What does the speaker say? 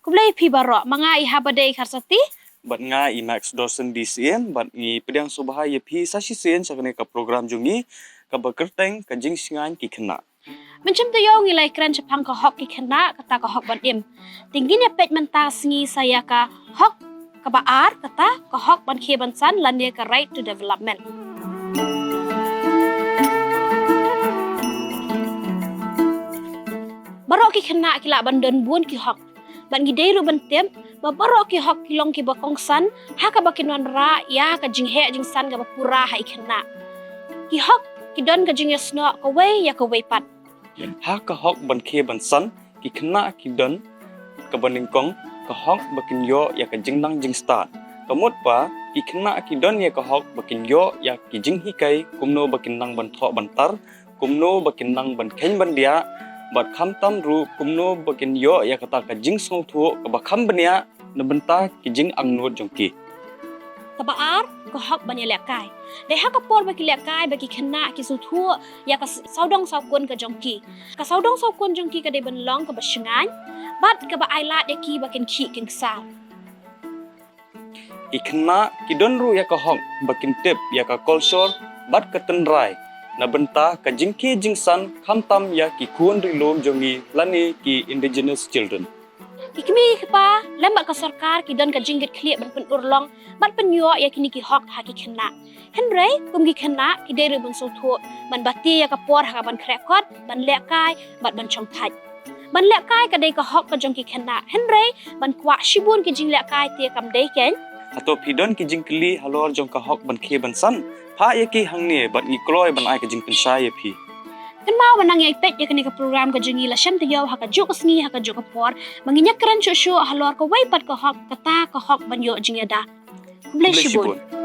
Khublei pi baroh manga iha badai karsati. Bat nga i max dosen di sien bat i pdiang subha ye phi sa shisien sakne ka program jungi ka kyrteng ka JINGSHNGAIN INA KI KHYNNAH. Mynshem taiew ngilai kren shaphang ka hok ki khena kata ka hok ban im. Tinggi ne peit mynta sngi saya ka hok ka baar kata ka hok ban khie ban san lane ka right to development. Baroh ki khena kila ban don buon ki hok. Ban gidei ru ban tem ba baroh ki hok kilong ki bakong san ha ka bakinwan ra ya ka jinghe jingsan ga pura hai khena. Ki hok ki don ka jingesno kawei ya kawei pat. Ha ka hok ban khie ban san ki khna ki don ka baningkong ka hok bakin yo ya ka jingnang jingstat. Kamut pa ki khna ki don ya ka hok bakin yo ya ki jinghi kai kumno bakin nang ban tho ban tar kumno bakin nang ban khen ban dia bat kham tam ru kumno bakin yo ya kata ka jing song thu ka ba kham bania na banta ki jing ang nuot jongki Ka baar ka hok ban ya lekai. Dai ha ka por ba ki lekai ba ki khena ki su thu ya ka saudong saukun ka jongki. Ka saudong saukun jongki ka dai ban long ka ba shngan bat ka ba aila de ki bakin khi king sa. ki khna ki don ru ya ka hok bakin tep ya ka kolsor bat ka tenrai na banta ka jingki jingsan kham tam ya ki khun ri lom jongi lani ki indigenous children. Ikmi pa lembat ka sarkar ki don ka jingit khlie ban pen urlong bat pen yo ya kini ki hok ha ki khena. Henry kum ki khena ki dei ru ban so thu ban bati ya ka por ha ban krekot ban lekai bat ban chong thaj. Ban lekai ka dei ka hok ka jong ki khena. Henry ban kwa shibun ki jing lekai te kam dei ken. Atau pidon ki jing kli halor jong ka hok ban khie ban san pha ya ki hangne bat ngi kloi ban ai ka jing pensai ya phi. Kan mau menang ya pet ya kini ka program ka jingi la shem tayew ha ka juk sngi ha ka juk por manginya keren shu halor ka wai pat ka hok kata ka hok ban yo jing ya da. Khublei shibun.